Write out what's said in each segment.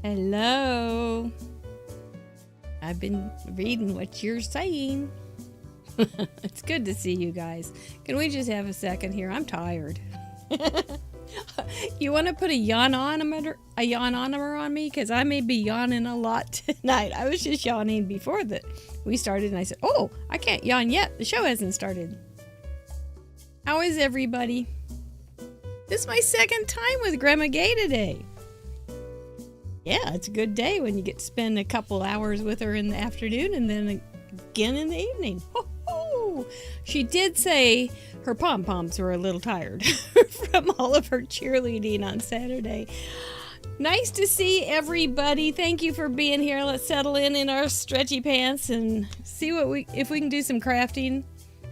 Hello. I've been reading what you're saying. It's good to see you guys. Can we just have a second here? I'm tired. You want to put a yawnometer on me? Because I may be yawning a lot tonight. I was just yawning before we started, and I said, oh, I can't yawn yet. The show hasn't started. How is everybody? This is my second time with Grandma Gay today. Yeah, it's a good day when you get to spend a couple hours with her in the afternoon and then again in the evening. Ho-ho! She did say her pom-poms were a little tired from all of her cheerleading on Saturday. Nice to see everybody. Thank you for being here. Let's settle in our stretchy pants and see if we can do some crafting,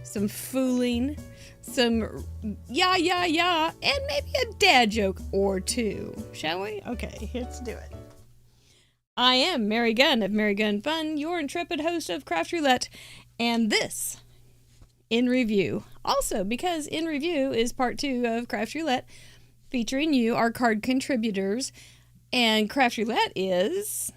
some fooling, some yeah, and maybe a dad joke or two. Shall we? Okay, let's do it. I am Mary Gunn of Mary Gunn Fun, your intrepid host of Craft Roulette, and this, In Review. Also, because In Review is part 2 of Craft Roulette, featuring you, our card contributors, and Craft Roulette is...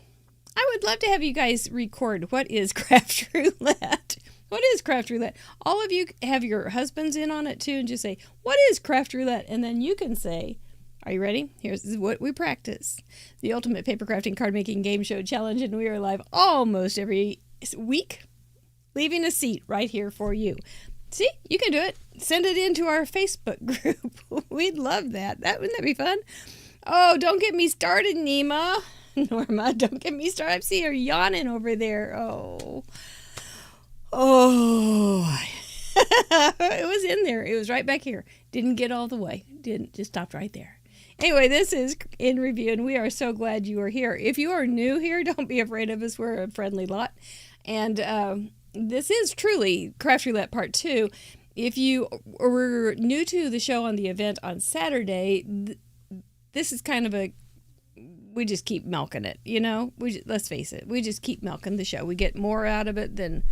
I would love to have you guys record what is Craft Roulette. What is Craft Roulette? All of you have your husbands in on it too, and just say, what is Craft Roulette? And then you can say... Are you ready? Here's what we practice. The ultimate paper crafting card making game show challenge, and we are live almost every week, leaving a seat right here for you. See, you can do it. Send it into our Facebook group. We'd love that. Wouldn't that be fun? Oh, don't get me started, Nima. Norma, don't get me started. I see her yawning over there. Oh. It was in there. It was right back here. Didn't get all the way. Just stopped right there. Anyway, this is In Review, and we are so glad you are here. If you are new here, don't be afraid of us. We're a friendly lot. And this is truly Craft Roulette Part 2. If you were new to the show on the event on Saturday, this is kind of we just keep milking it, you know? Let's face it. We just keep milking the show. We get more out of it than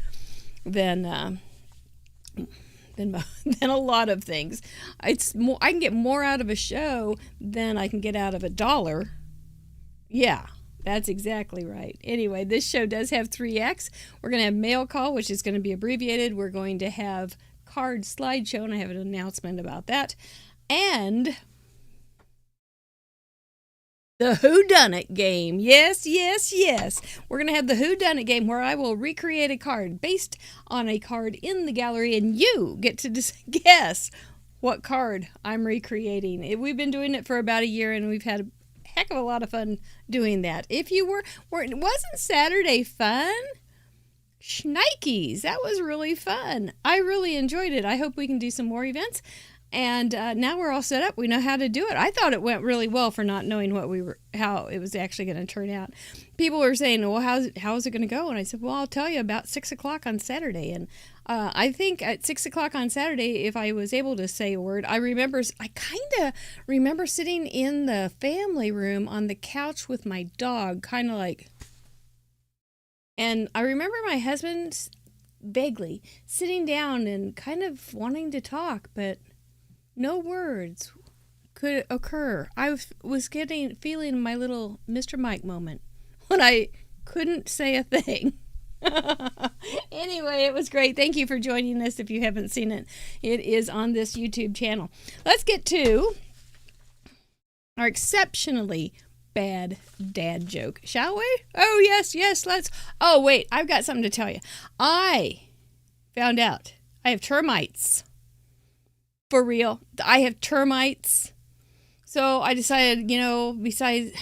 a lot of things. It's more. I can get more out of a show than I can get out of $1. Yeah, that's exactly right. Anyway, this show does have 3 acts. We're going to have mail call, which is going to be abbreviated. We're going to have card slideshow, and I have an announcement about that. And the Whodunit game. Yes. We're going to have the Whodunit game where I will recreate a card based on a card in the gallery, and you get to guess what card I'm recreating. We've been doing it for about a year, and we've had a heck of a lot of fun doing that. If you wasn't Saturday fun? Shnikes. That was really fun. I really enjoyed it. I hope we can do some more events. And now we're all set up. We know how to do it. I thought it went really well for not knowing how it was actually going to turn out. People were saying, well, how is it going to go? And I said, well, I'll tell you about 6 o'clock on Saturday. And I think at 6 o'clock on Saturday, if I was able to say a word, I kind of remember sitting in the family room on the couch with my dog, kind of like, and I remember my husband vaguely sitting down and kind of wanting to talk, but no words could occur. I was feeling my little Mr. Mike moment when I couldn't say a thing. Anyway, it was great. Thank you for joining us. If you haven't seen it, it is on this YouTube channel. Let's get to our exceptionally bad dad joke, shall we? Oh, yes, let's. Oh, wait, I've got something to tell you. I found out I have termites. For real. I have termites. So I decided, besides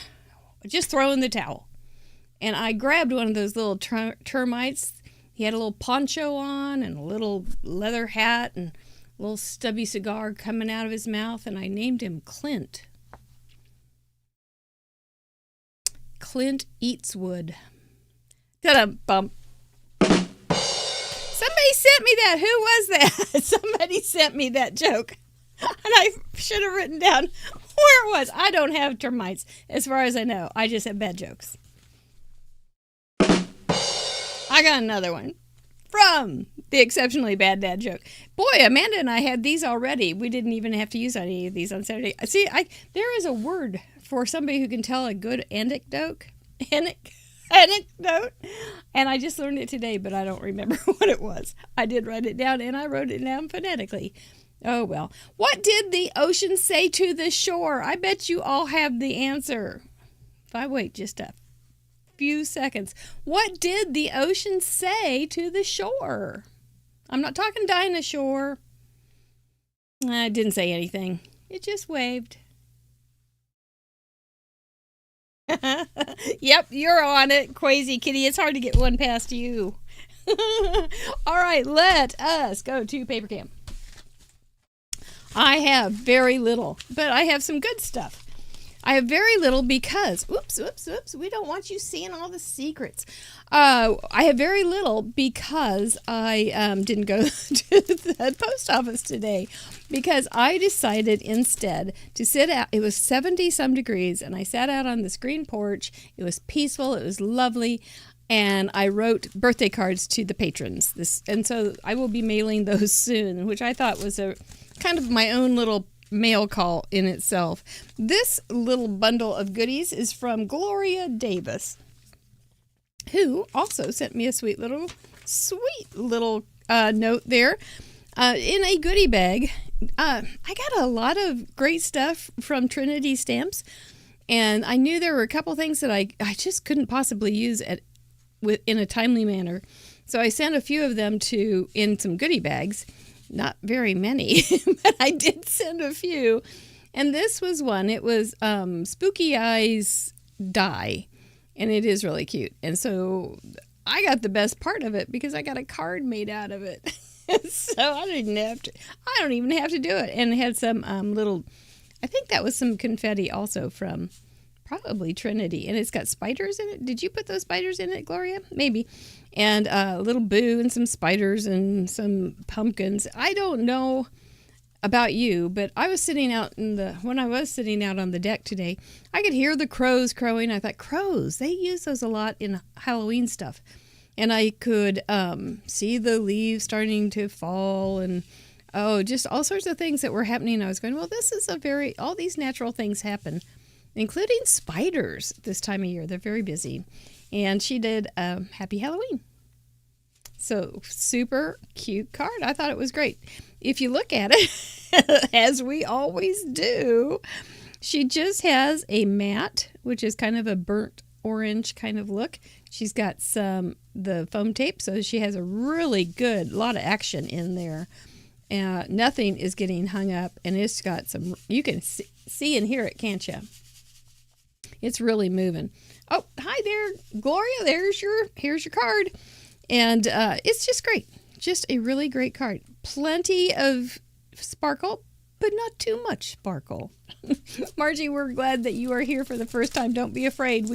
just throwing the towel. And I grabbed one of those little termites. He had a little poncho on and a little leather hat and a little stubby cigar coming out of his mouth. And I named him Clint. Clint Eats Wood. Ta-da-bump. Somebody sent me that. Who was that? Somebody sent me that joke. And I should have written down where it was. I don't have termites, as far as I know. I just have bad jokes. I got another one from the exceptionally bad dad joke. Boy, Amanda and I had these already. We didn't even have to use any of these on Saturday. See, there is a word for somebody who can tell a good anecdote. anecdote, and I just learned it today, but I don't remember what it was. I did write it down, and I wrote it down phonetically. Oh, well. What did the ocean say to the shore? I bet you all have the answer. If I wait just a few seconds. What did the ocean say to the shore? I'm not talking dinosaur. It didn't say anything. It just waved. Yep, you're on it, Crazy Kitty. It's hard to get one past you. All right, let us go to paper cam. I have very little, but I have some good stuff. I have very little because, oops, we don't want you seeing all the secrets. I have very little because I didn't go to the post office today because I decided instead to sit out. It was 70-some degrees, and I sat out on this green porch. It was peaceful. It was lovely. And I wrote birthday cards to the patrons. And so I will be mailing those soon, which I thought was a kind of my own little mail call in itself. This little bundle of goodies is from Gloria Davis, who also sent me a sweet little note there in a goodie bag. I got a lot of great stuff from Trinity Stamps, and I knew there were a couple things that I just couldn't possibly use in a timely manner. So I sent a few of them in some goodie bags. Not very many, but I did send a few. And this was one. It was Spooky Eyes die, and it is really cute. And so I got the best part of it because I got a card made out of it. So I don't even have to do it. And it had some I think that was some confetti also from probably Trinity. And it's got spiders in it. Did you put those spiders in it, Gloria? Maybe. And a little boo and some spiders and some pumpkins. I don't know about you, but I was sitting out when I was sitting out on the deck today, I could hear the crows crowing. I thought, crows, they use those a lot in Halloween stuff. And I could see the leaves starting to fall and just all sorts of things that were happening. I was going, well, this is all these natural things happen, including spiders this time of year. They're very busy. And she did Happy Halloween. So super cute card. I thought it was great. If you look at it, as we always do, she just has a matte, which is kind of a burnt orange kind of look. She's got the foam tape, so she has a really good lot of action in there. Nothing is getting hung up, and it's got you can see and hear it, can't you? It's really moving. Oh, hi there, Gloria. Here's your card. And it's just great. Just a really great card. Plenty of sparkle, but not too much sparkle. Margie, we're glad that you are here for the first time. Don't be afraid.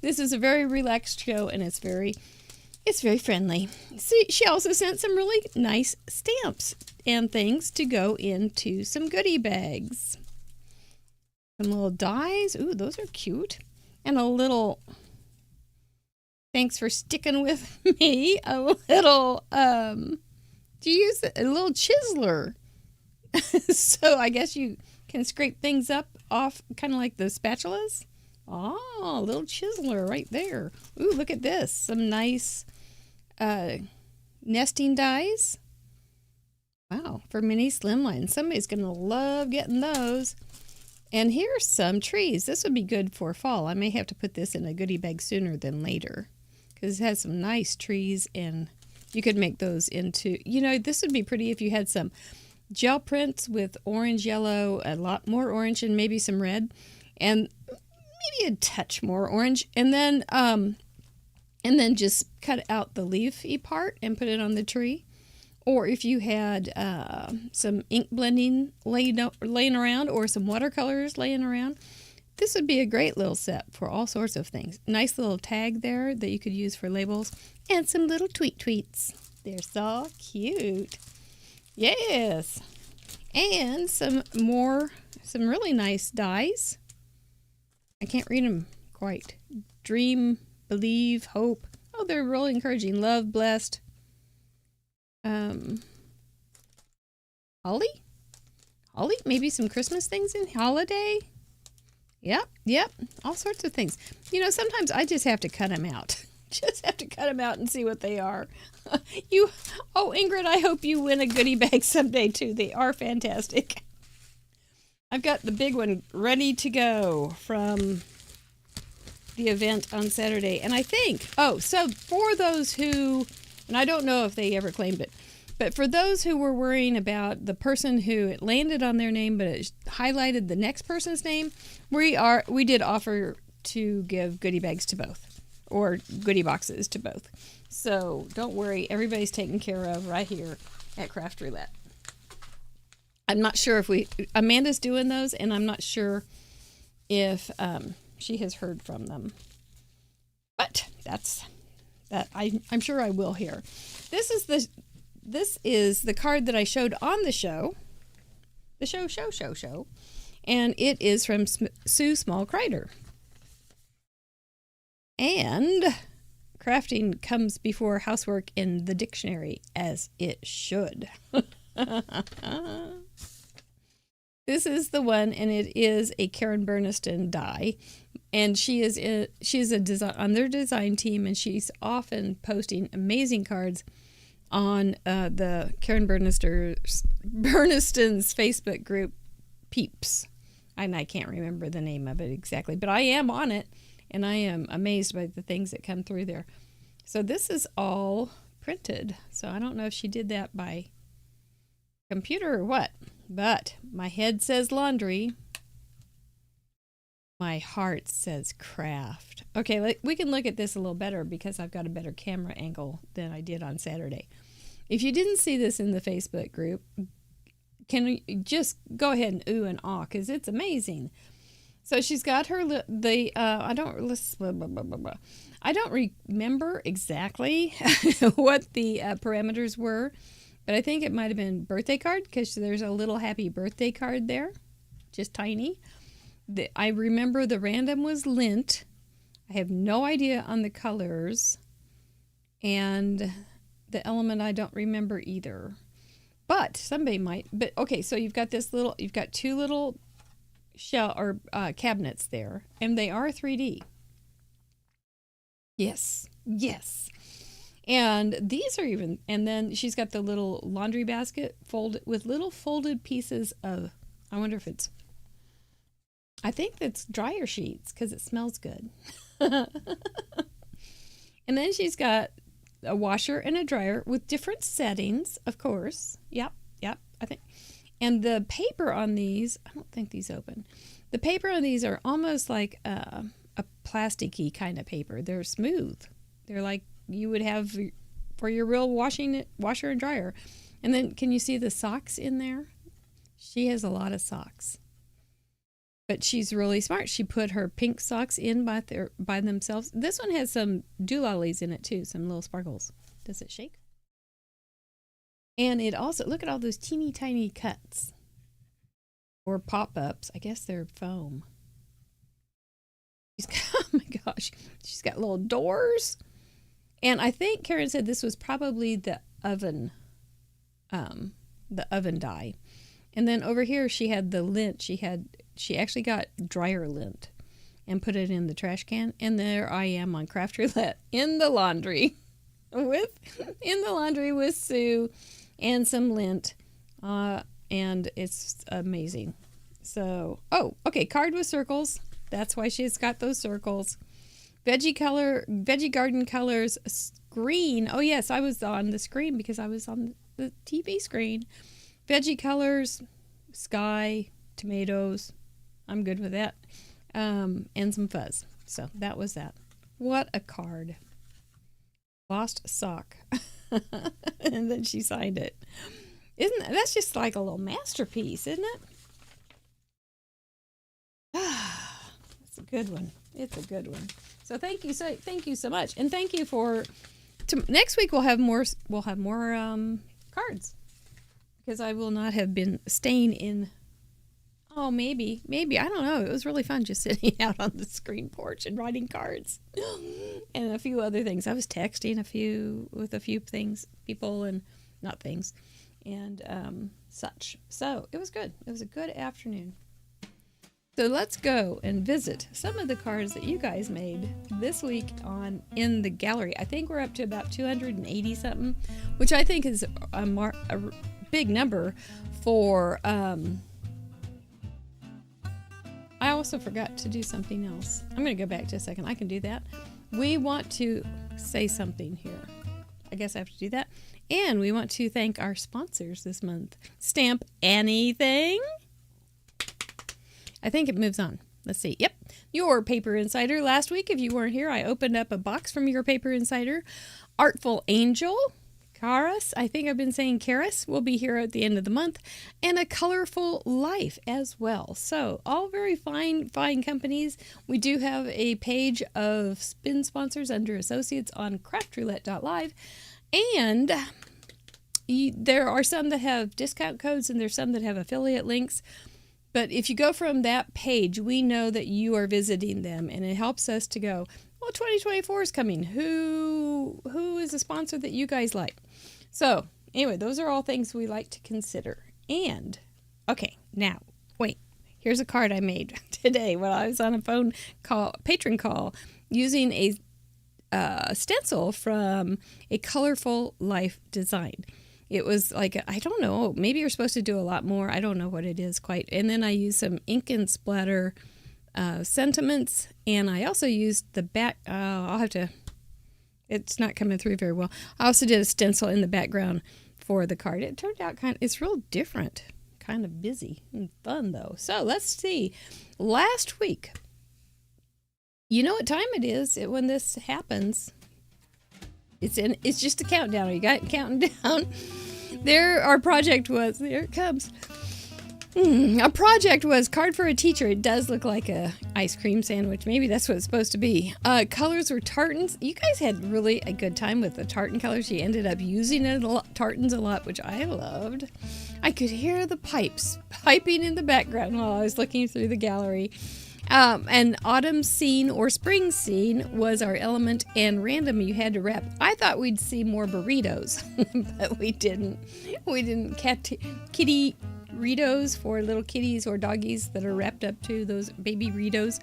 This is a very relaxed show, and it's very friendly. See, she also sent some really nice stamps and things to go into some goodie bags. Some little dies. Ooh, those are cute. And a little, thanks for sticking with me, a little, do you use a little chiseler? So I guess you can scrape things up off, kind of like the spatulas. Oh, a little chiseler right there. Ooh, look at this. Some nice nesting dies. Wow, for mini slimline. Somebody's going to love getting those. And here's some trees. This would be good for fall. I may have to put this in a goodie bag sooner than later because it has some nice trees, and you could make those into, this would be pretty if you had some gel prints with orange, yellow, a lot more orange, and maybe some red, and maybe a touch more orange, and then just cut out the leafy part and put it on the tree. Or if you had some ink blending laying around or some watercolors laying around, this would be a great little set for all sorts of things. Nice little tag there that you could use for labels. And some little tweets. They're so cute. Yes. And some really nice dies. I can't read them quite. Dream, believe, hope. Oh, they're really encouraging. Love, blessed. Holly, maybe some Christmas things in holiday. Yep. All sorts of things. You know, sometimes I just have to cut them out. Just have to cut them out and see what they are. Ingrid, I hope you win a goodie bag someday too. They are fantastic. I've got the big one ready to go from the event on Saturday. And I think, so for those who, and I don't know if they ever claimed it, but for those who were worrying about the person who it landed on their name, but it highlighted the next person's name, we did offer to give goodie bags to both, or goodie boxes to both. So don't worry, everybody's taken care of right here at Craft Roulette. I'm not sure if Amanda's doing those, and I'm not sure if she has heard from them. But I'm sure I will hear. This is the card that I showed on the show. The show. And it is from Sue Small Crider. And crafting comes before housework in the dictionary, as it should. This is the one, and it is a Karen Berniston die, and she's on their design team, and she's often posting amazing cards on the Karen Berniston's Facebook group, Peeps, and I can't remember the name of it exactly, but I am on it, and I am amazed by the things that come through there. So this is all printed, so I don't know if she did that by computer or what. But my head says laundry. My heart says craft. Okay, we can look at this a little better because I've got a better camera angle than I did on Saturday. If you didn't see this in the Facebook group, can we just go ahead and ooh and ah, because it's amazing. So she's got her I don't remember exactly what the parameters were. But I think it might have been birthday card, because there's a little happy birthday card there, just tiny. I remember the random was lint. I have no idea on the colors. And the element I don't remember either. But somebody might. But okay, so you've got two little shell or cabinets there, and they are 3D. Yes. And these are even, and then she's got the little laundry basket with little folded pieces of, I wonder if I think that's dryer sheets because it smells good. And then she's got a washer and a dryer with different settings, of course. Yep, I think. And the paper on these, I don't think these open. The paper on these are almost like a plasticky kind of paper. They're smooth. They're like you would have for your real washer and dryer. And then can you see the socks in there? She has a lot of socks. But she's really smart. She put her pink socks in by themselves. This one has some doolollies in it too, some little sparkles. Does it shake? And it also, look at all those teeny tiny cuts. Or pop-ups. I guess they're foam. Oh my gosh. She's got little doors. And I think Karen said this was probably the oven die. And then over here she had the lint. She actually got dryer lint and put it in the trash can. And there I am on Craft Roulette in the laundry with Sue and some lint. And it's amazing. So, okay, card with circles. That's why she's got those circles. Veggie garden colors, green. Oh yes, I was on the screen because I was on the TV screen. Veggie colors, sky, tomatoes. I'm good with that. And some fuzz. So that was that. What a card. Lost sock. And then she signed it. That's just like a little masterpiece, isn't it? It's a good one. It's a good one. So thank you so much, and thank you for. Next week we'll have more cards, because I will not have been staying in. Oh, maybe I don't know. It was really fun just sitting out on the screen porch and writing cards, and a few other things. I was texting with a few people, and not things, and such. So it was good. It was a good afternoon. So let's go and visit some of the cards that you guys made this week in the gallery. I think we're up to about 280 something, which I think is a big number for. I also forgot to do something else. I'm going to go back to a second. I can do that. We want to say something here. I guess I have to do that. And we want to thank our sponsors this month. Stamp Anything. I think it moves on. Let's see. Yep. Your Paper Insider. Last week, if you weren't here, I opened up a box from Your Paper Insider. Artful Angel. Karas. I think I've been saying Karas will be here at the end of the month. And A Colorful Life as well. So all very fine companies. We do have a page of spin sponsors under associates on craftroulette.live. And there are some that have discount codes and there's some that have affiliate links. But if you go from that page, we know that you are visiting them, and it helps us to go, well, 2024 is coming. Who is a sponsor that you guys like? So anyway, those are all things we like to consider. And, okay, now, wait. Here's a card I made today when I was on a patron call, using a stencil from A Colorful Life Design. It was like, I don't know, maybe you're supposed to do a lot more. I don't know what it is quite. And then I used some ink and splatter sentiments. And I also used the back, it's not coming through very well. I also did a stencil in the background for the card. It turned out it's real different, kind of busy and fun though. So let's see. Last week, you know what time it is when this happens. It's just a countdown. You got it counting down. Our project was, there it comes. Our project was Card for a Teacher. It does look like a ice cream sandwich. Maybe that's what it's supposed to be. Colors were tartans. You guys had really a good time with the tartan colors. You ended up using tartans a lot, which I loved. I could hear the piping in the background while I was looking through the gallery. And autumn scene or spring scene was our element, and random you had to wrap. I thought we'd see more burritos, but we didn't. We didn't. Kitty Ritos for little kitties or doggies that are wrapped up to those baby Ritos.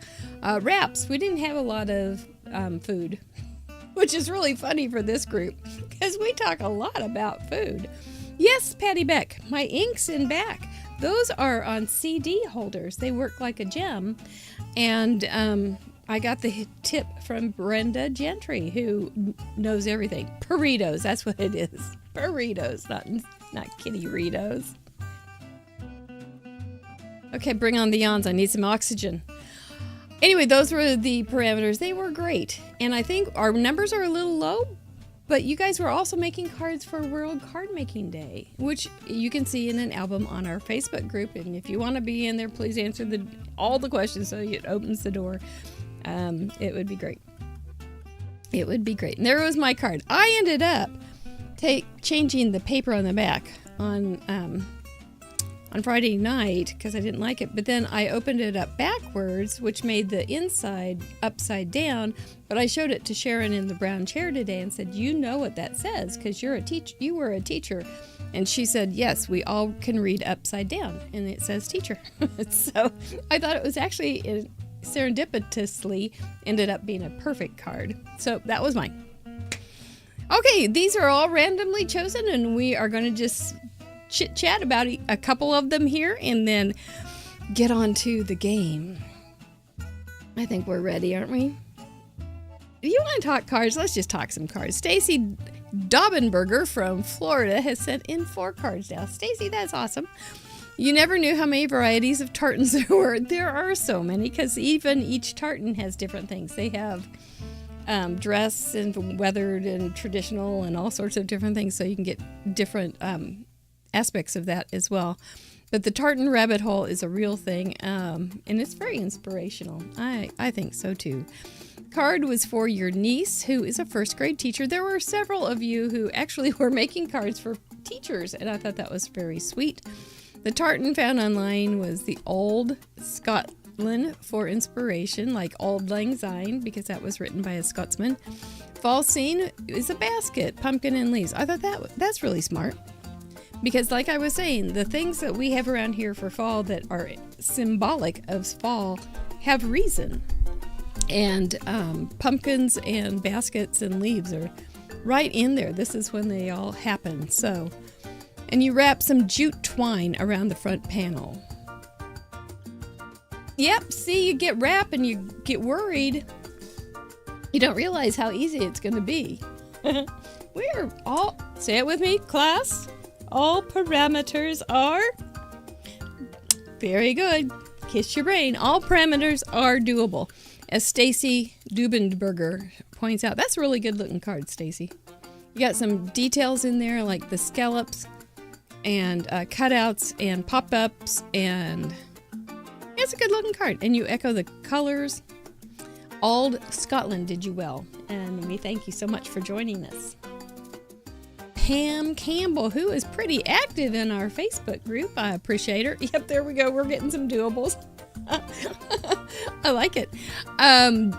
Wraps. We didn't have a lot of food, which is really funny for this group because we talk a lot about food. Yes, Patty Beck, my inks in back. Those are on CD holders. They work like a gem. And I got the tip from Brenda Gentry, who knows everything. Burritos, that's what it is. Burritos, not kitty Ritos. Okay, bring on the yawns. I need some oxygen. Anyway, those were the parameters. They were great. And I think our numbers are a little low, but you guys were also making cards for World Card Making Day, which you can see in an album on our Facebook group. And if you want to be in there, please answer all the questions so it opens the door. It would be great. It would be great. And there was my card. I ended up changing the paper on the back on Friday night because I didn't like it. But then I opened it up backwards, which made the inside upside down. But I showed it to Sharon in the brown chair today and said, you know what that says because you were a teacher. And she said, yes, we all can read upside down. And it says teacher. So I thought it was actually serendipitously ended up being a perfect card. So that was mine. Okay, these are all randomly chosen and we are going to just chit chat about a couple of them here and then get on to the game. I think we're ready, aren't we? If you want to talk cards, let's just talk some cards. Stacy Daubenberger from Florida has sent in 4 cards now. Stacy, that's awesome. You never knew how many varieties of tartans there were. There are so many because even each tartan has different things. They have dress and weathered and traditional and all sorts of different things, so you can get different aspects of that as well. But the tartan rabbit hole is a real thing, and it's very inspirational. I think so too. Card was for your niece, who is a first grade teacher. There were several of you who actually were making cards for teachers, and I thought that was very sweet. The tartan found online was the Old Scotland for inspiration, like Auld Lang Syne, because that was written by a Scotsman. Fall scene is a basket, pumpkin and leaves. I thought that's really smart. Because like I was saying, the things that we have around here for fall that are symbolic of fall have reason. And pumpkins and baskets and leaves are right in there. This is when they all happen. So, and you wrap some jute twine around the front panel. Yep, see, you get wrapped and you get worried. You don't realize how easy it's going to be. We are all, say it with me, class. All parameters are, very good. Kiss your brain. All parameters are doable. As Stacy Dubenberger points out, that's a really good looking card, Stacy. You got some details in there like the scallops and cutouts and pop-ups, and it's a good looking card. And you echo the colors. Auld Scotland did you well, and we thank you so much for joining us. Pam Campbell, who is pretty active in our Facebook group. I appreciate her. Yep, there we go. We're getting some doables. I like it.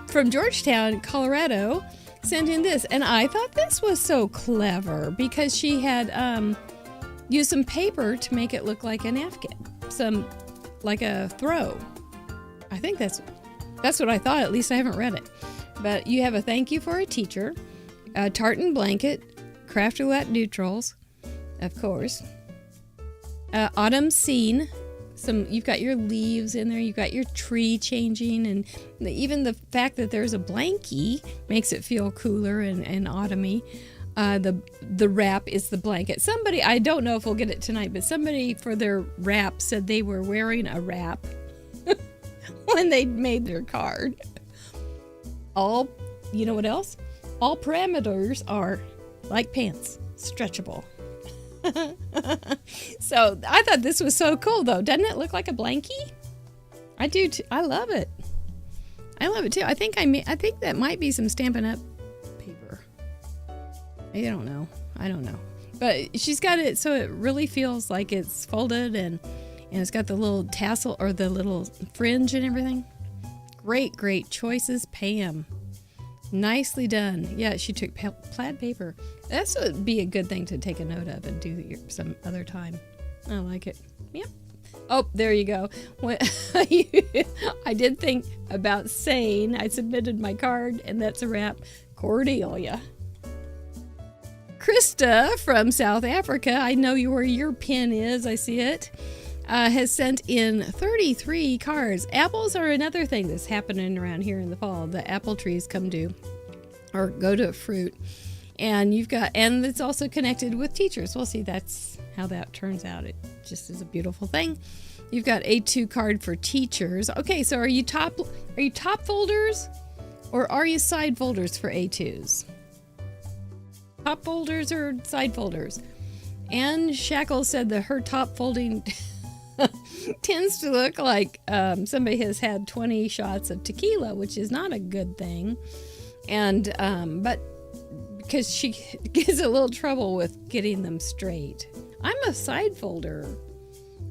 From Georgetown, Colorado, sent in this, and I thought this was so clever because she had used some paper to make it look like a napkin, like a throw. I think that's what I thought. At least I haven't read it. But you have a thank you for a teacher, a tartan blanket, craft roulette neutrals, of course. Autumn scene. You've got your leaves in there. You've got your tree changing, and even the fact that there's a blankie makes it feel cooler and autumny. The wrap is the blanket. Somebody, I don't know if we'll get it tonight, but somebody for their wrap said they were wearing a wrap when they made their card. You know what else? All parameters are like pants, stretchable. So I thought this was so cool, though. Doesn't it look like a blankie? I do too. I love it. I love it too. I think that might be some Stampin' Up paper. I don't know. But she's got it so it really feels like it's folded, and it's got the little tassel or the little fringe and everything. Great choices, Pam. Nicely done. Yeah, she took plaid paper. That would be a good thing to take a note of and do some other time. I like it. Yep. Oh, there you go. I did think about saying I submitted my card, and that's a wrap. Cordelia. Krista from South Africa, I know where your pin is. I see it. Has sent in 33 cards. Apples are another thing that's happening around here in the fall. The apple trees come due or go to fruit. And and it's also connected with teachers. We'll see that's how that turns out. It just is a beautiful thing. You've got A2 card for teachers. Okay, so are you top folders or are you side folders for A2s? Top folders or side folders? Anne Shackle said that her top folding tends to look like somebody has had 20 shots of tequila, which is not a good thing. And but because she gets a little trouble with getting them straight. I'm a side folder.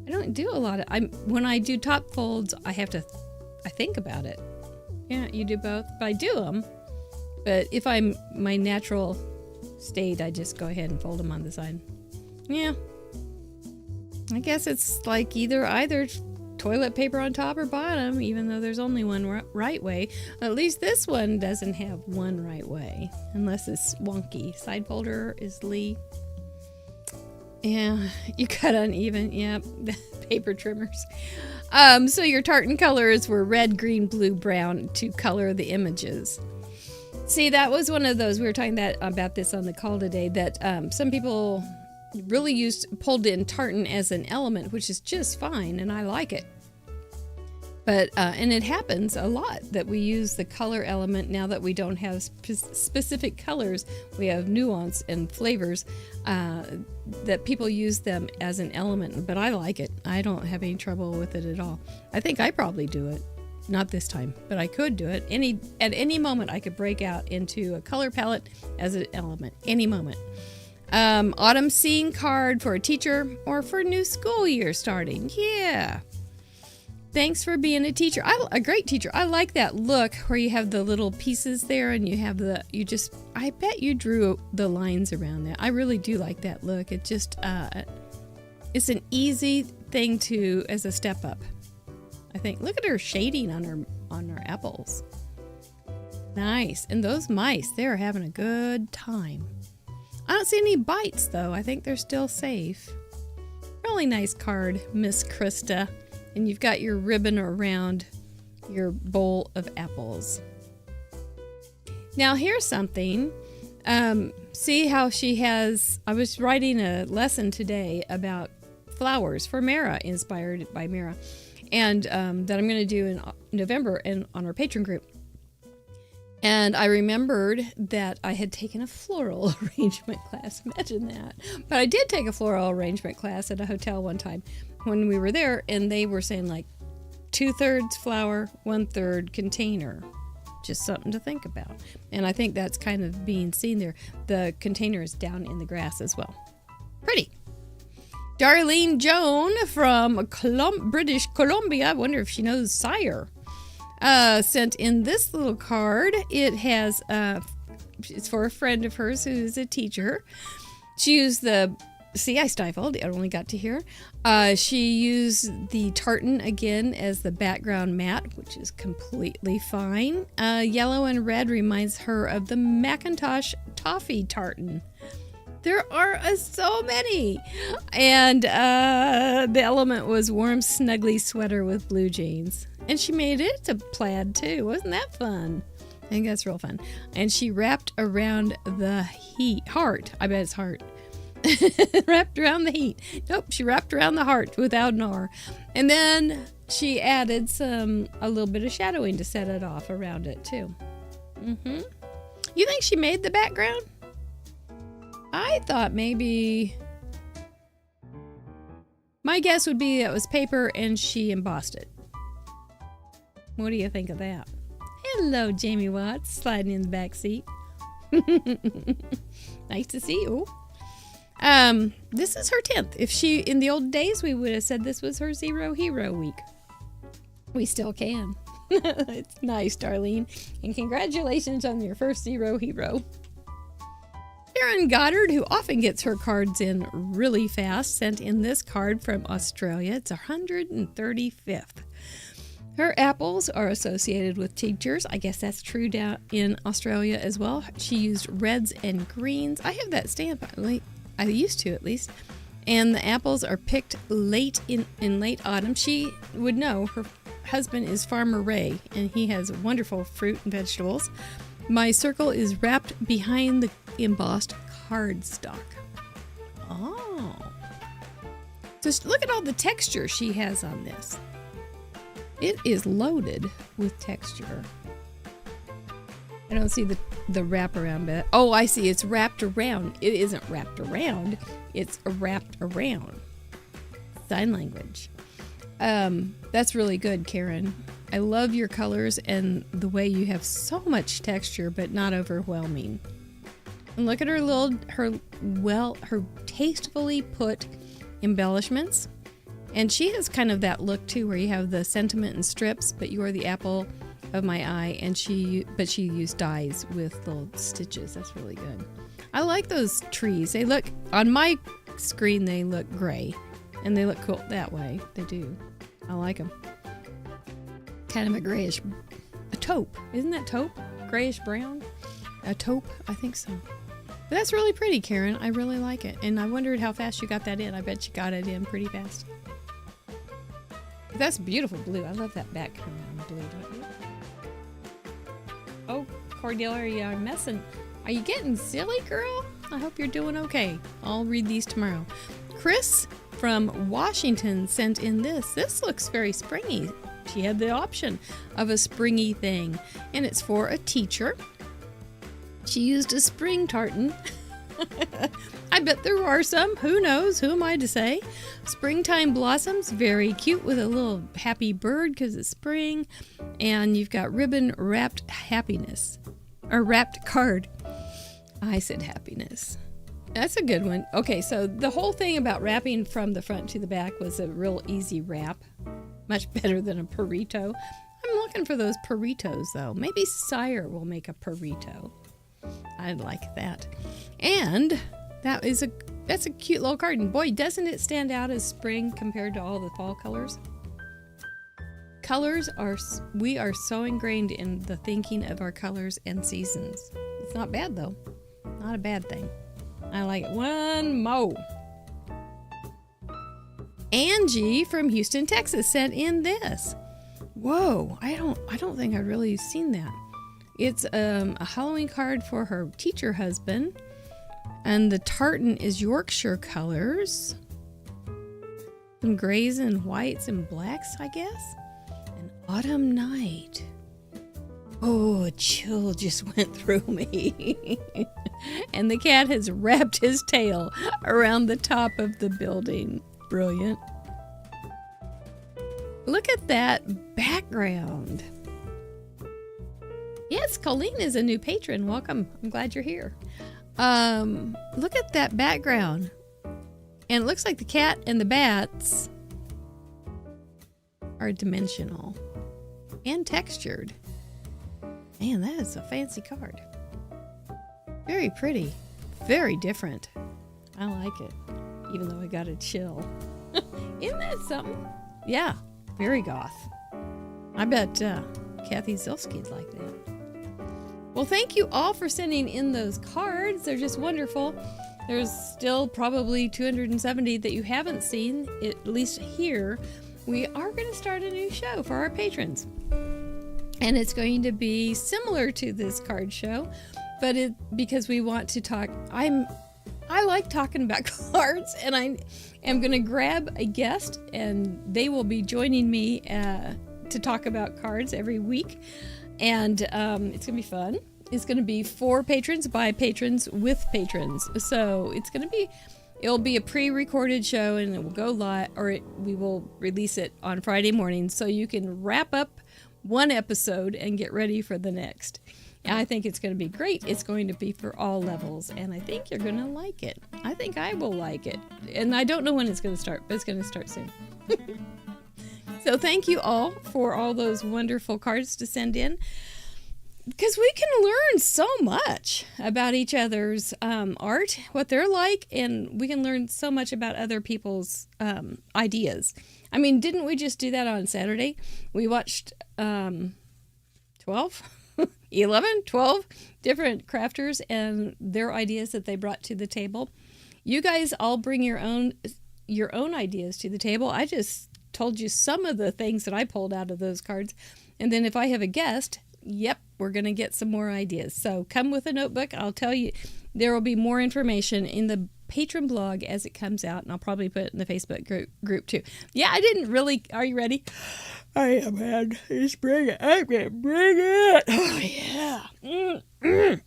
I don't do a lot of. When I do top folds, I think about it. Yeah, you do both, but I do them. But if I'm my natural state, I just go ahead and fold them on the side. Yeah. I guess it's like either toilet paper on top or bottom, even though there's only one right way. At least this one doesn't have one right way, unless it's wonky. Side folder is Lee. Yeah, you cut uneven. Yep, paper trimmers. So your tartan colors were red, green, blue, brown to color the images. See, that was one of those, we were talking about this on the call today, that some people really pulled in tartan as an element, which is just fine, and I like it. But and it happens a lot that we use the color element now that we don't have specific colors. We have nuance and flavors that people use them as an element. But I like it. I don't have any trouble with it at all. I think I probably do it. Not this time, but I could do it. At any moment, I could break out into a color palette as an element. Any moment. Autumn scene card for a teacher or for a new school year starting. Yeah. Thanks for being a teacher. A great teacher. I like that look where you have the little pieces there and you have I bet you drew the lines around that. I really do like that look. It just, It's an easy thing to as a step up. I think. Look at her shading on her apples. Nice. And those mice, they're having a good time. I don't see any bites though. I think they're still safe. Really nice card, Miss Krista. And you've got your ribbon around your bowl of apples. Now here's something. See how she has, I was writing a lesson today about flowers for Mara, inspired by Mara, and that I'm going to do in November and on our patron group. And I remembered that I had taken a floral arrangement class. Imagine that. But I did take a floral arrangement class at a hotel one time when we were there, and they were saying like 2/3 flower, 1/3 container. Just something to think about. And I think that's kind of being seen there. The container is down in the grass as well. Pretty. Darlene Joan from British Columbia. I wonder if she knows Sire. Sent in this little card. It has, it's for a friend of hers who's a teacher. She used I stifled. I only got to hear. She used the tartan again as the background mat, which is completely fine. Yellow and red reminds her of the Macintosh toffee tartan. There are so many. And the element was warm, snuggly sweater with blue jeans. And she made it a plaid too. Wasn't that fun? I think that's real fun. And she wrapped around the heart. I bet it's heart. Wrapped around the heat. Nope, she wrapped around the heart without an R. And then she added a little bit of shadowing to set it off around it too. You think she made the background? I thought maybe, my guess would be it was paper and she embossed it. What do you think of that? Hello, Jamie Watts, sliding in the back seat. Nice to see you. This is her 10th. If she, in the old days, we would have said this was her 0 hero week. We still can. It's nice, Darlene. And congratulations on your first 0 hero. Sharon Goddard, who often gets her cards in really fast, sent in this card from Australia. It's 135th. Her apples are associated with teachers. I guess that's true down in Australia as well. She used reds and greens. I have that stamp. I used to, at least. And the apples are picked late in late autumn. She would know. Her husband is Farmer Ray, and he has wonderful fruit and vegetables. My circle is wrapped behind the embossed cardstock. Oh. Just look at all the texture she has on this. It is loaded with texture. I don't see the wraparound bit. Oh, I see. It's wrapped around. It isn't wrapped around. It's wrapped around. Sign language. That's really good, Karen. I love your colors and the way you have so much texture, but not overwhelming. And look at her tastefully put embellishments. And she has kind of that look too, where you have the sentiment and strips, but you are the apple of my eye, and she used dyes with little stitches. That's really good. I like those trees. They look, on my screen, they look gray, and they look cool that way. They do. I like them. Kind of a grayish, a taupe. Isn't that taupe? Grayish brown? A taupe? I think so. But that's really pretty, Karen. I really like it. And I wondered how fast you got that in. I bet you got it in pretty fast. That's beautiful blue. I love that background blue, don't you? Oh, Cordelia, are you messing? Are you getting silly, girl? I hope you're doing okay. I'll read these tomorrow. Chris from Washington sent in this. This looks very springy. She had the option of a springy thing, and it's for a teacher. She used a spring tartan. I bet there are some. Who knows? Who am I to say? Springtime blossoms, very cute with a little happy bird because it's spring. And you've got ribbon wrapped happiness, or wrapped card. I said happiness. That's a good one. Okay, so the whole thing about wrapping from the front to the back was a real easy wrap. Much better than a burrito. I'm looking for those burritos though. Maybe Sire will make a burrito. I'd like that. And that is That's a cute little card. And boy, doesn't it stand out as spring compared to all the fall colors? We are so ingrained in the thinking of our colors and seasons. It's not bad though. Not a bad thing. I like it. One more. Angie from Houston, Texas sent in this. Whoa, I don't think I've really seen that. It's a Halloween card for her teacher husband. And the tartan is Yorkshire colors. Some grays and whites and blacks, I guess. An autumn night. Oh, a chill just went through me. And the cat has wrapped his tail around the top of the building. Brilliant. Look at that background. Yes, Colleen is a new patron. Welcome. I'm glad you're here. Look at that background. And it looks like the cat and the bats are dimensional and textured. Man, that is a fancy card. Very pretty. Very different. I like it. Even though I got a chill. Isn't that something? Yeah. Very goth. I bet Kathy Zilski'd like that. Well, thank you all for sending in those cards. They're just wonderful. There's still probably 270 that you haven't seen, at least here. We are going to start a new show for our patrons. And it's going to be similar to this card show, but because we want to talk. I like talking about cards, and I am going to grab a guest, and they will be joining me to talk about cards every week. And it's going to be fun. It's going to be for patrons, by patrons, with patrons. So it'll be a pre-recorded show, and it will go live, or we will release it on Friday morning, so you can wrap up one episode and get ready for the next. I think it's going to be great. It's going to be for all levels, and I think you're going to like it. I think I will like it. And I don't know when it's going to start, but it's going to start soon. So thank you all for all those wonderful cards to send in, because we can learn so much about each other's art, what they're like, and we can learn so much about other people's ideas. I mean, didn't we just do that on Saturday? We watched 12 different crafters and their ideas that they brought to the table. You guys all bring your own ideas to the table. I just told you some of the things that I pulled out of those cards. And then if I have a guest, yep, we're going to get some more ideas. So come with a notebook. I'll tell you, there will be more information in the patron blog as it comes out, and I'll probably put it in the Facebook group too. Yeah, I didn't really. Are you ready? I am, man. Just bring it. I'm going to bring it. Oh,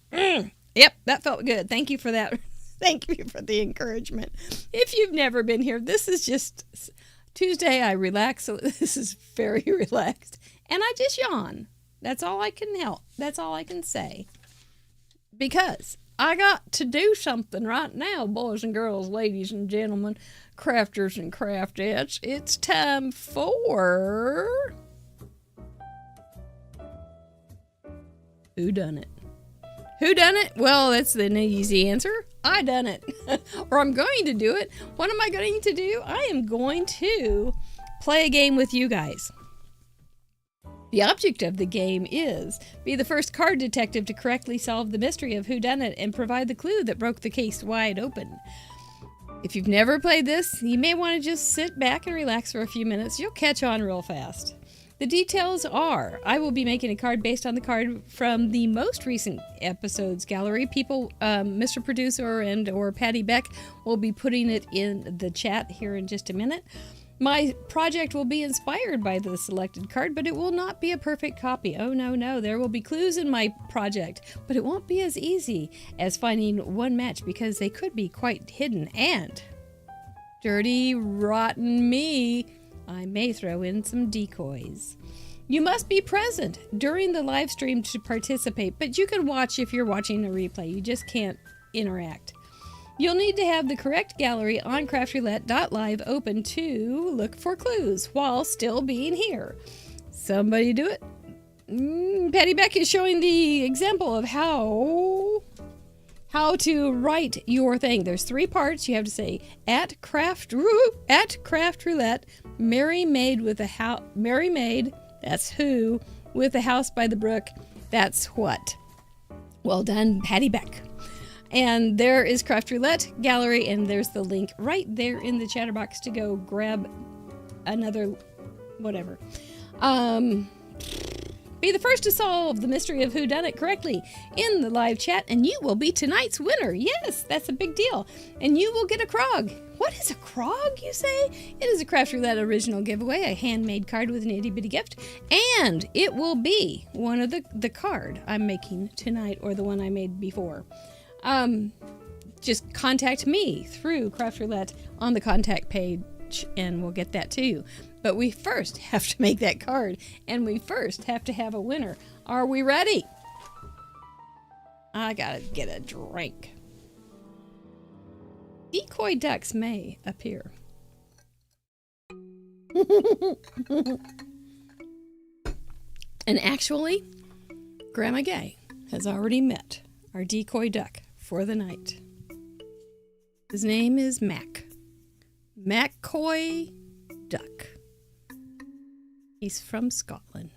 yeah. Yep, that felt good. Thank you for that. Thank you for the encouragement. If you've never been here, this is just Tuesday. I relax. So this is very relaxed. And I just yawn. That's all I can help. That's all I can say. Because I got to do something right now, boys and girls, ladies and gentlemen, crafters and craftettes. It's time for Whodunit. Whodunit? Well, that's the easy answer. I done it. Or I'm going to do it. What am I going to do? I am going to play a game with you guys. The object of the game is be the first card detective to correctly solve the mystery of whodunit and provide the clue that broke the case wide open. If you've never played this, you may want to just sit back and relax for a few minutes. You'll catch on real fast. The details are, I will be making a card based on the card from the most recent episode's gallery. Mr. Producer and or Patty Beck will be putting it in the chat here in just a minute. My project will be inspired by the selected card, but it will not be a perfect copy. Oh, no. There will be clues in my project, but it won't be as easy as finding one match because they could be quite hidden. And, dirty, rotten me, I may throw in some decoys. You must be present during the live stream to participate, but you can watch if you're watching a replay. You just can't interact. You'll need to have the correct gallery on craftroulette.live open to look for clues while still being here. Somebody do it. Patty Beck is showing the example of how how to write your thing. There's 3 parts. You have to say at craft roulette, Merry Maid with a Merry Maid, that's who, with a house by the brook, that's what. Well done, Patty Beck. And there is Craft Roulette Gallery, and there's the link right there in the chatterbox to go grab another whatever. Be the first to solve the mystery of Whodunit correctly in the live chat, and you will be tonight's winner. Yes, that's a big deal. And you will get a Krog. What is a Krog, you say? It is a Craft Roulette original giveaway, a handmade card with an itty-bitty gift, and it will be one of the card I'm making tonight, or the one I made before. Just contact me through Craft Roulette on the contact page, and we'll get that to you. But we first have to make that card, and we first have to have a winner. Are we ready? I gotta get a drink. Decoy ducks may appear. And actually, Grandma Gay has already met our decoy duck for the night. His name is Mac. McCoy Duck. He's from Scotland.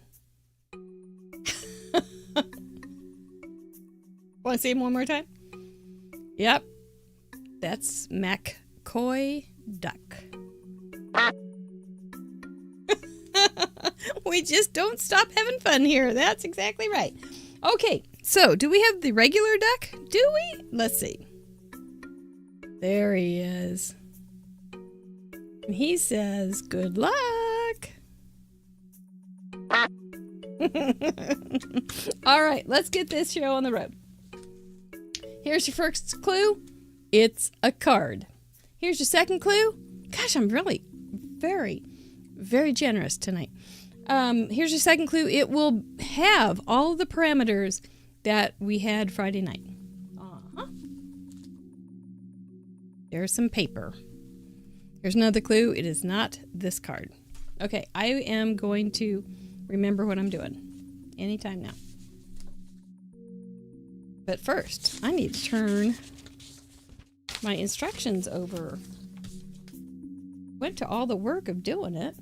Want to say him one more time? Yep. That's McCoy Duck. We just don't stop having fun here. That's exactly right. Okay, so do we have the regular duck? Do we? Let's see. There he is. And he says, good luck. All right, let's get this show on the road. Here's your first clue. It's a card. Here's your second clue. Gosh, I'm really very, very generous tonight. Here's your second clue. It will have all of the parameters that we had Friday night. There's some paper. Here's another clue. It is not this card. Okay, I am going to remember what I'm doing anytime now. But first, I need to turn my instructions over. Went to all the work of doing it.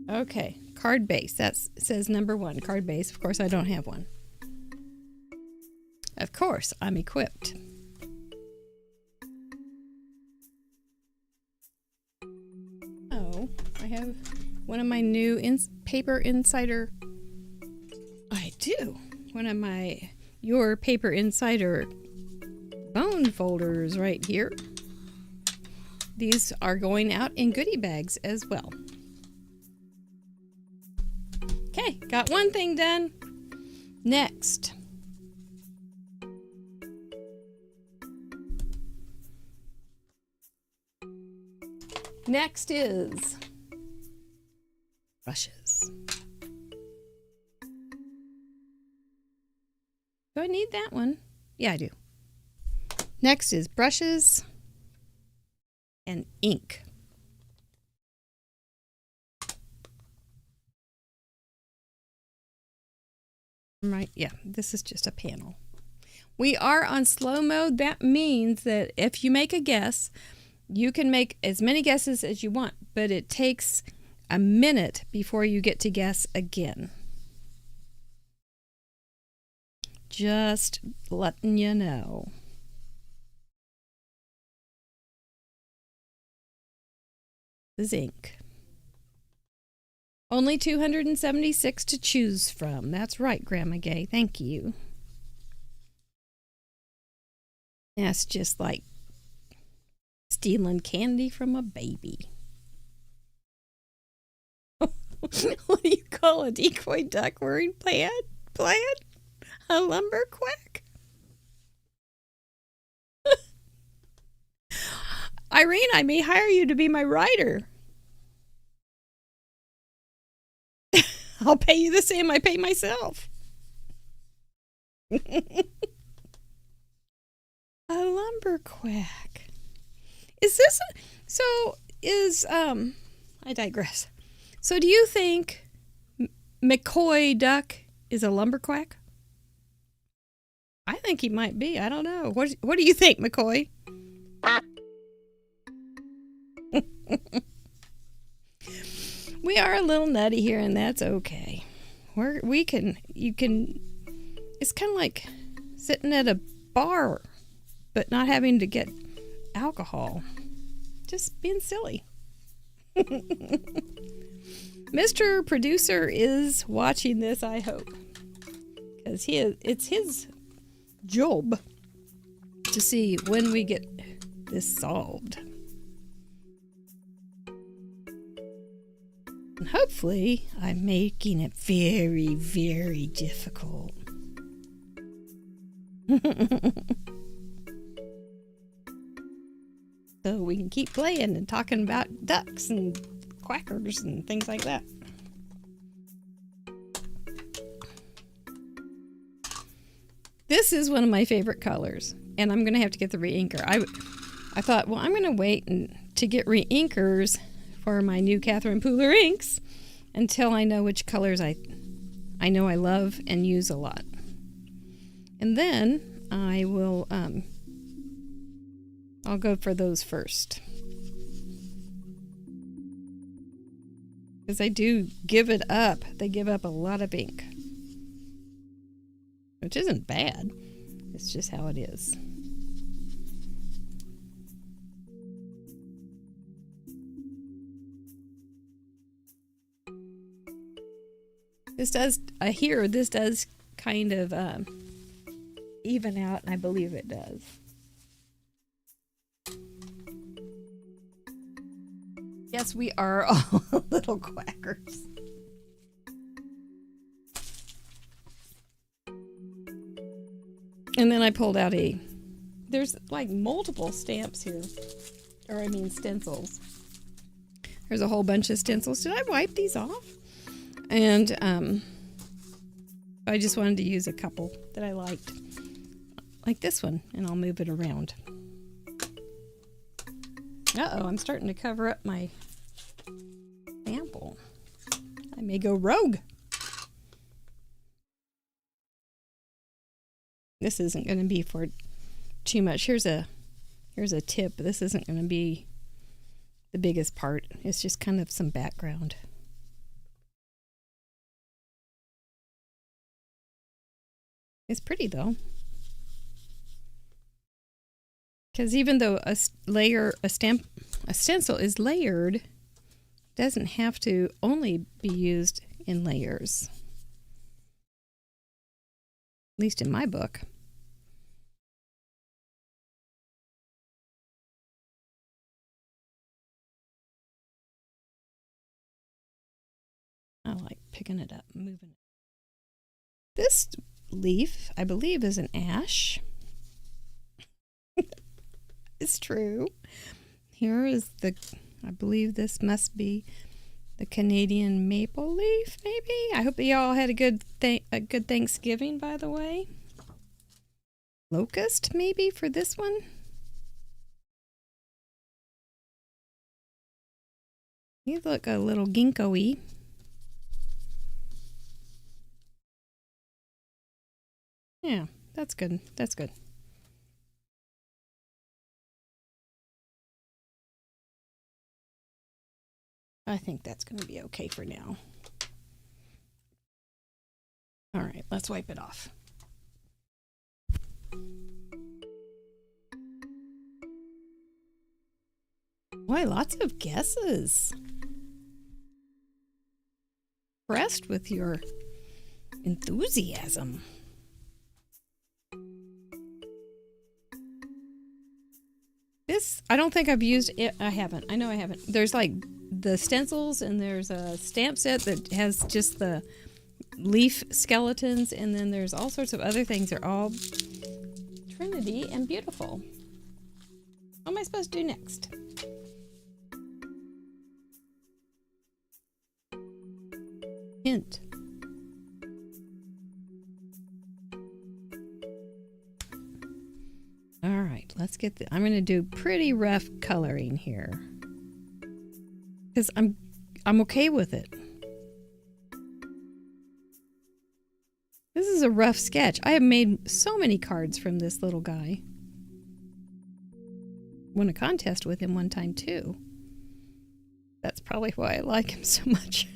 Okay, card base. That says number 1, card base. Of course, I don't have one. Of course, I'm equipped. Oh, I have one of my new Paper Insider. I do. One of your Paper Insider bone folders right here. These are going out in goodie bags as well. Okay, got one thing done. Next. Next is brushes. Do I need that one? Yeah, I do. Next is brushes and ink. Right, yeah, this is just a panel. We are on slow mode. That means that if you make a guess, you can make as many guesses as you want, but it takes a minute before you get to guess again. Just letting you know. This is ink. Only 276 to choose from. That's right, Grandma Gay. Thank you. That's just like stealing candy from a baby. What do you call a decoy duck wearing plaid? A lumber quack? Irene, I may hire you to be my writer. I'll pay you the same I pay myself. A lumber quack. Is this I digress. So do you think McCoy duck is a lumber quack? I think he might be. I don't know. What do you think, McCoy? We are a little nutty here, and that's okay. You can. It's kind of like sitting at a bar, but not having to get alcohol. Just being silly. Mr. Producer is watching this, I hope, because it's his job to see when we get this solved. And hopefully, I'm making it very, very difficult. So we can keep playing and talking about ducks and quackers and things like that. This is one of my favorite colors, and I'm going to have to get the re-inker. I thought, well, I'm going to wait to get re-inkers for my new Catherine Pooler inks until I know which colors I know I love and use a lot. And then I will I'll go for those first. Because I do give it up. They give up a lot of ink. Which isn't bad. It's just how it is. This does kind of even out, and I believe it does. Yes, we are all little quackers. And then I pulled out there's like multiple stamps here. Or I mean stencils. There's a whole bunch of stencils. Did I wipe these off? And I just wanted to use a couple that I liked. Like this one, and I'll move it around. Uh-oh, I'm starting to cover up my sample. I may go rogue. This isn't going to be for too much. Here's a tip. This isn't going to be the biggest part. It's just kind of some background. It's pretty though. Because even though a stencil is layered, it doesn't have to only be used in layers. At least in my book. I like picking it up, moving it. This leaf, I believe, is an ash. It's true. Here is I believe this must be the Canadian maple leaf, maybe? I hope you all had a good Thanksgiving, by the way. Locust, maybe, for this one? You look a little ginkgo-y. Yeah, that's good. That's good. I think that's going to be okay for now. All right, let's wipe it off. Boy, lots of guesses. Impressed with your enthusiasm. This, I don't think I've used it. I haven't. I know I haven't. There's like the stencils, and there's a stamp set that has just the leaf skeletons, and then there's all sorts of other things. They're all Trinity and beautiful. What am I supposed to do next? Hint. All right, let's get I'm going to do pretty rough coloring here. Because I'm okay with it. This is a rough sketch. I have made so many cards from this little guy. Won a contest with him one time too. That's probably why I like him so much.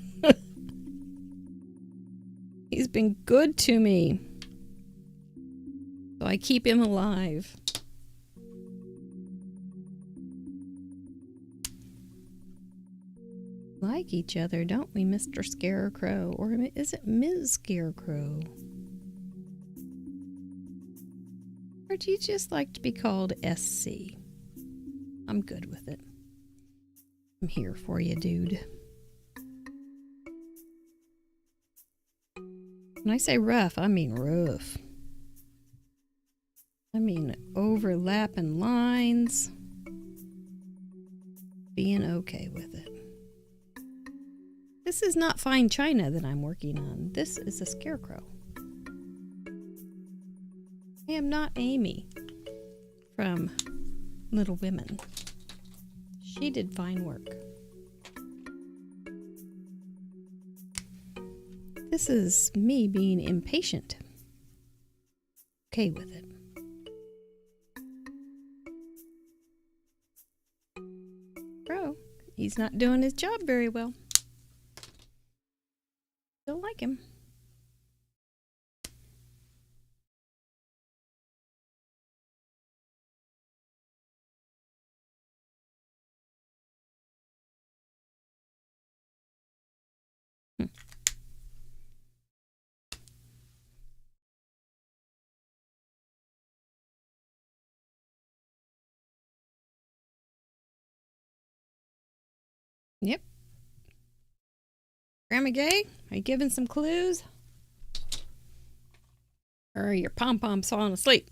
He's been good to me. So I keep him alive. Like each other, don't we, Mr. Scarecrow? Or is it Ms. Scarecrow? Or do you just like to be called SC? I'm good with it. I'm here for you, dude. When I say rough, I mean rough. I mean overlapping lines. Being okay with it. This is not fine china that I'm working on. This is a scarecrow. I am not Amy from Little Women. She did fine work. This is me being impatient. Okay with it. Bro, he's not doing his job very well. Don't like him. Yep. Grandma Gay, are you giving some clues? Or are your pom-poms falling asleep?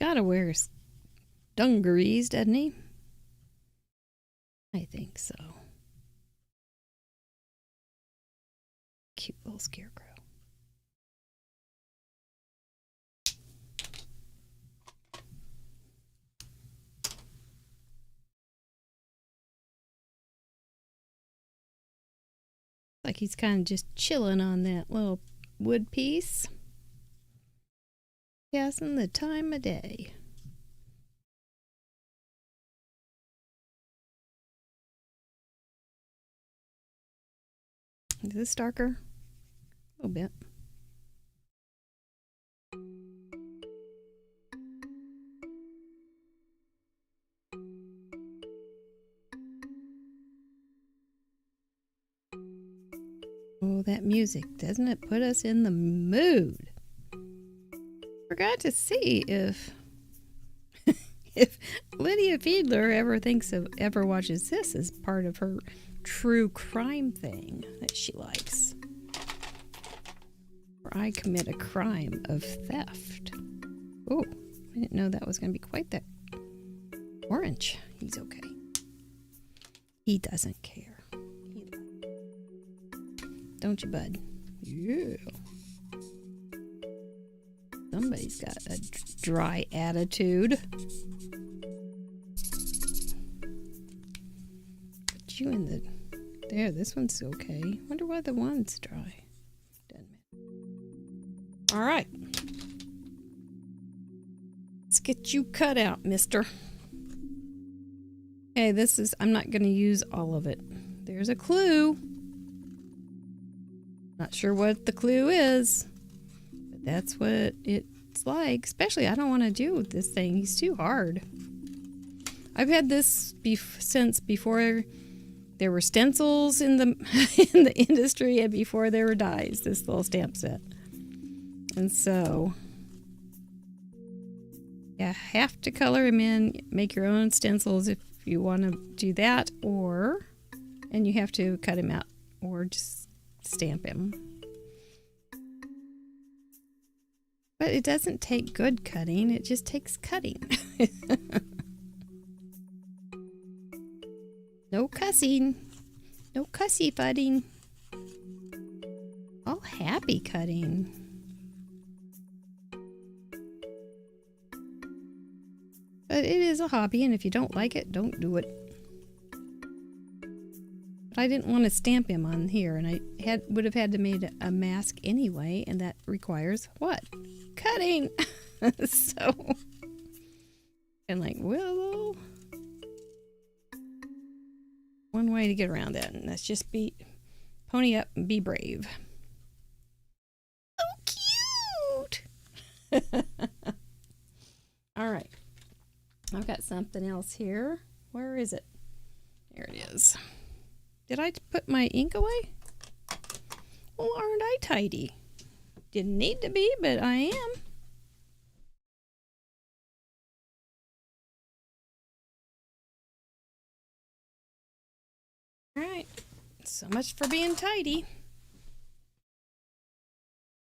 Gotta wear his dungarees, doesn't he? I think so. Cute little scarecrow. Like he's kind of just chilling on that little wood piece. Guessing the time of day. Is this darker? A little bit. Oh, that music, doesn't it put us in the mood? Forgot to see if Lydia Fiedler ever watches this as part of her true crime thing that she likes. Where I commit a crime of theft. Oh, I didn't know that was going to be quite that orange. He's okay. He doesn't care. Don't you, bud? Yeah. Somebody's got a dry attitude. Put you in the... There, this one's okay. Wonder why the one's dry. Doesn't matter. All right. Let's get you cut out, mister. Okay, this is... I'm not going to use all of it. There's a clue. Not sure what the clue is. But that's what it's like. Especially, I don't want to do this thing. He's too hard. I've had this since before there were stencils in the in the industry and before there were dies, this little stamp set. And so you have to color him in, make your own stencils if you want to do that, and you have to cut him out or just stamp him. But it doesn't take good cutting, it just takes cutting. No cussing. No cussy fudding. All happy cutting. But it is a hobby, and if you don't like it, don't do it. But I didn't want to stamp him on here, and I would have had to made a mask anyway, and that requires what? Cutting! So, and like, well, one way to get around that, and that's just pony up and be brave. Oh, cute! All right. I've got something else here. Where is it? There it is. Did I put my ink away? Well, aren't I tidy? Didn't need to be, but I am. All right. So much for being tidy.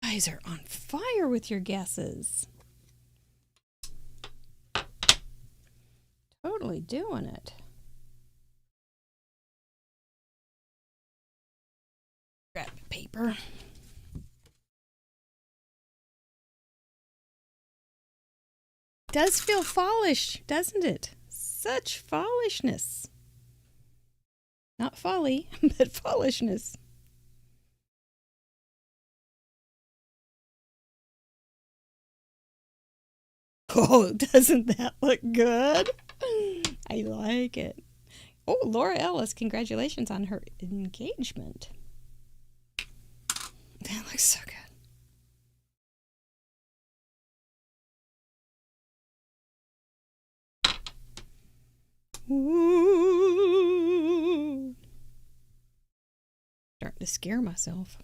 You guys are on fire with your guesses. Totally doing it. Grab the paper. Does feel fallish, doesn't it? Such fallishness. Not folly, but fallishness. Oh, doesn't that look good? I like it. Oh, Laura Ellis, congratulations on her engagement. That looks so good. Ooh. Starting to scare myself.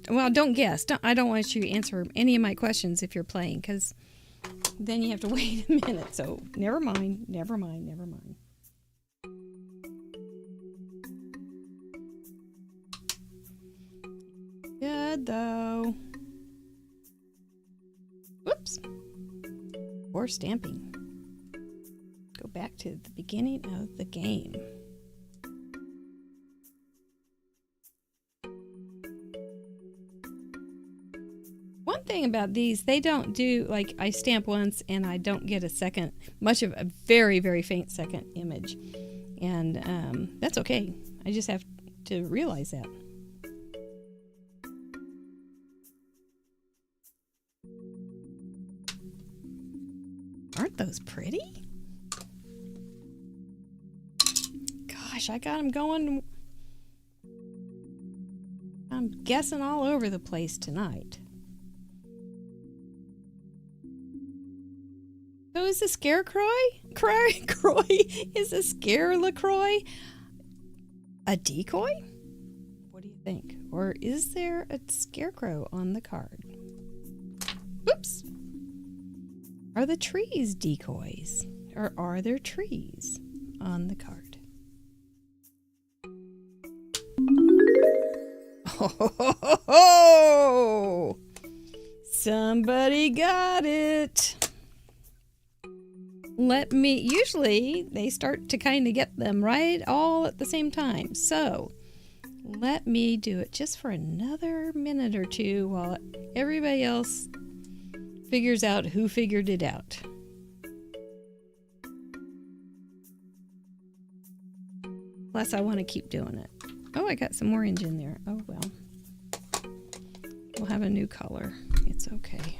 Well, don't guess. I don't want you to answer any of my questions if you're playing, because then you have to wait a minute. So never mind. Good though. Whoops. Or stamping. Go back to the beginning of the game. One thing about these, they don't do, like, I stamp once and I don't get a second, much of a very, very faint second image. And that's okay. I just have to realize that. Aren't those pretty? Gosh, I got them going. I'm guessing all over the place tonight. So is the scarecrow? Is the scare LaCroix a decoy? What do you think? Or is there a scarecrow on the card? Oops. Are the trees decoys? Or are there trees on the card? Oh, somebody got it. Usually they start to kind of get them right all at the same time. So let me do it just for another minute or two while everybody else figures out who figured it out. Plus, I want to keep doing it. Oh, I got some orange in there. Oh, well. We'll have a new color. It's okay.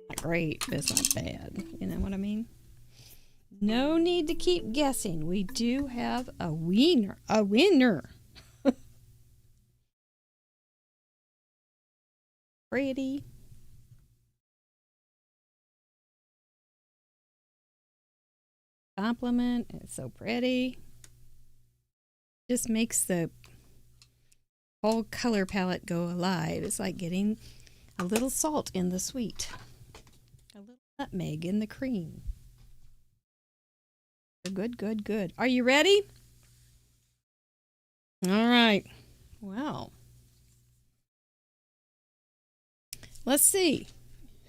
Not great, but it's not bad. You know what I mean? No need to keep guessing. We do have a winner. A winner. Pretty. Compliment. It's so pretty. Just makes the whole color palette go alive. It's like getting a little salt in the sweet. A little nutmeg in the cream. Good, good, good. Are you ready? All right. Well. Let's see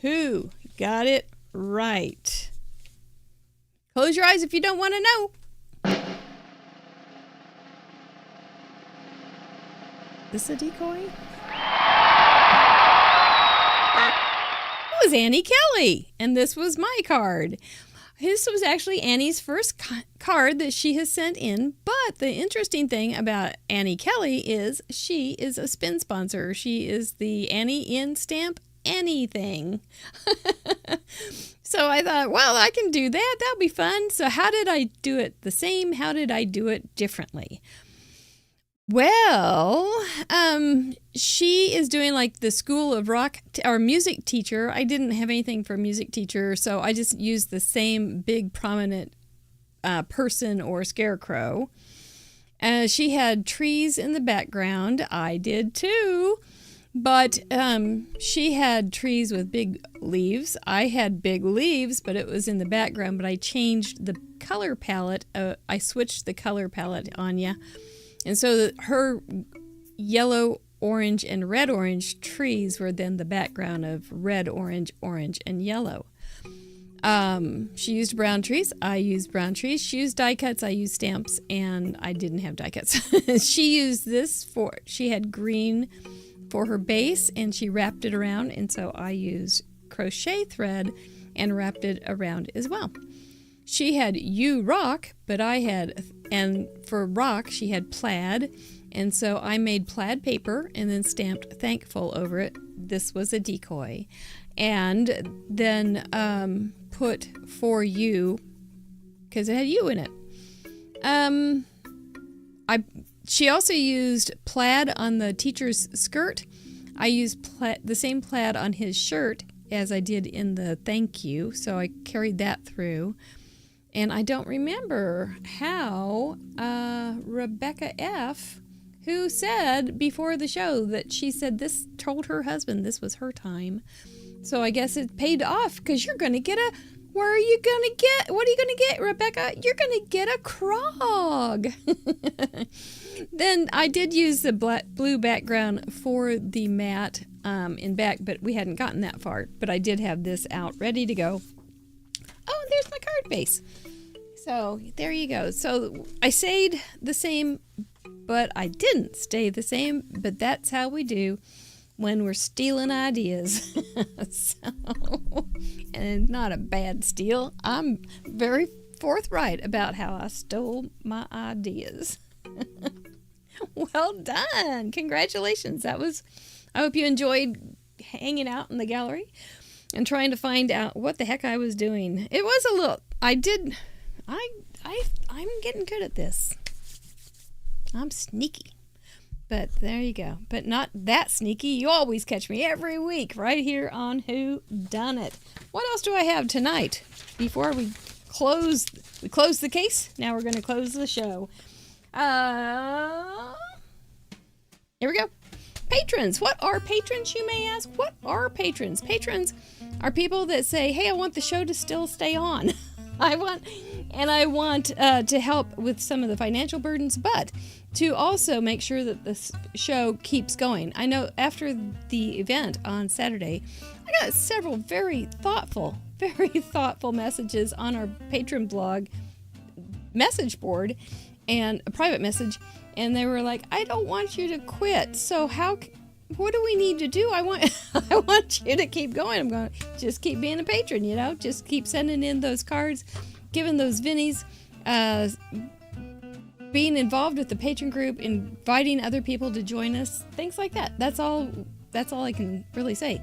who got it right. Close your eyes if you don't want to know. This a decoy? It was Annie Kelly, and this was my card. This was actually Annie's first card that she has sent in, but the interesting thing about Annie Kelly is she is a spin sponsor. She is the Annie in Stamp Anything. So I thought, well, I can do that. That'll be fun. So how did I do it the same? How did I do it differently? Well, she is doing like the School of Rock or music teacher. I didn't have anything for music teacher, so I just used the same big prominent person or scarecrow. She had trees in the background. I did too. But she had trees with big leaves. I had big leaves, but it was in the background. But I changed the color palette. I switched the color palette on you. And so her yellow, orange, and red-orange trees were then the background of red, orange, orange, and yellow. She used brown trees. I used brown trees. She used die cuts. I used stamps, and I didn't have die cuts. She used this she had green for her base, and she wrapped it around, and so I used crochet thread and wrapped it around as well. She had You Rock, but and for rock, she had plaid, and so I made plaid paper and then stamped Thankful over it. This was a decoy. And then put For You, because it had you in it. She also used plaid on the teacher's skirt. I used the same plaid on his shirt as I did in the thank you, so I carried that through. And I don't remember how Rebecca F., who said before the show that she said this, told her husband this was her time. So I guess it paid off, because you're going to get what are you going to get, Rebecca? You're going to get a Krog. Then I did use the blue background for the mat in back, but we hadn't gotten that far. But I did have this out ready to go. Oh, there's my card base. So there you go. So I stayed the same, but I didn't stay the same. But that's how we do when we're stealing ideas. And not a bad steal. I'm very forthright about how I stole my ideas. Well done. Congratulations. I hope you enjoyed hanging out in the gallery and trying to find out what the heck I was doing. It was a little, I'm getting good at this. I'm sneaky. But there you go. But not that sneaky. You always catch me every week right here on Whodunit. What else do I have tonight? Before we close the case. Now we're going to close the show. Here we go. Patrons. What are patrons, you may ask? What are patrons? Patrons are people that say, hey, I want the show to still stay on. I want to help with some of the financial burdens, but to also make sure that this show keeps going. I know after the event on Saturday, I got several very thoughtful messages on our patron blog message board and a private message, and they were like, I don't want you to quit. So what do we need to do? I want you to keep going. I'm going to just keep being a patron, just keep sending in those cards, giving those Vinnies, being involved with the patron group, inviting other people to join us, things like that. That's all I can really say.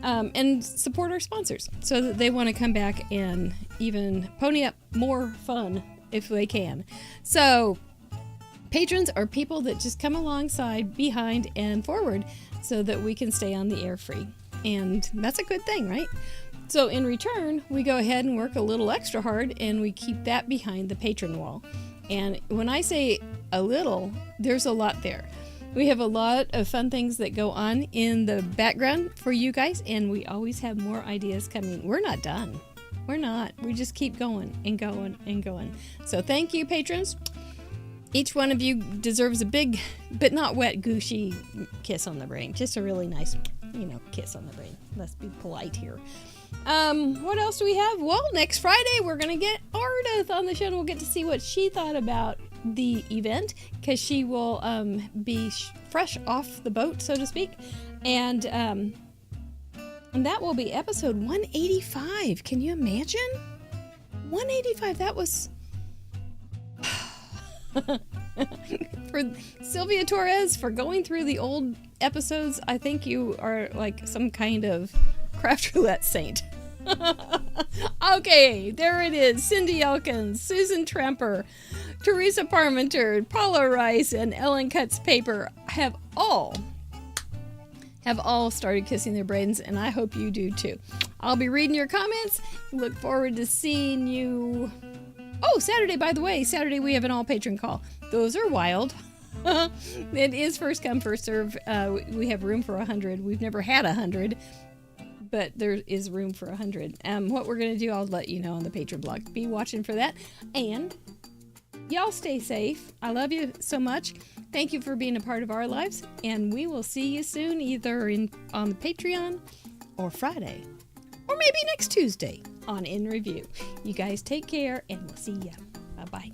And support our sponsors so that they want to come back and even pony up more fun if they can. So patrons are people that just come alongside, behind, and forward so that we can stay on the air free. And that's a good thing, right? So in return, we go ahead and work a little extra hard, and we keep that behind the patron wall. And when I say a little, there's a lot there. We have a lot of fun things that go on in the background for you guys, and we always have more ideas coming. We're not done. We're not. We just keep going and going and going. So thank you, patrons. Each one of you deserves a big, but not wet, gushy kiss on the brain. Just a really nice, kiss on the brain. Let's be polite here. What else do we have? Well, next Friday, we're going to get Ardith on the show, and we'll get to see what she thought about the event, because she will be fresh off the boat, so to speak. And that will be episode 185. Can you imagine? 185. That was... For Sylvia Torres, for going through the old episodes, I think you are like some kind of craft roulette saint. Okay, there it is. Cindy Elkins, Susan Tremper, Teresa Parmenter, Paula Rice, and Ellen Cuts Paper have all started kissing their brains, and I hope you do too. I'll be reading your comments. Look forward to seeing you. Oh, Saturday, by the way. Saturday we have an all-patron call. Those are wild. It is first come, first serve. We have room for 100. We've never had 100, but there is room for 100. What we're going to do, I'll let you know on the Patreon blog. Be watching for that. And y'all stay safe. I love you so much. Thank you for being a part of our lives. And we will see you soon, either on the Patreon or Friday. Or maybe next Tuesday on In Review. You guys take care, and we'll see ya. Bye-bye.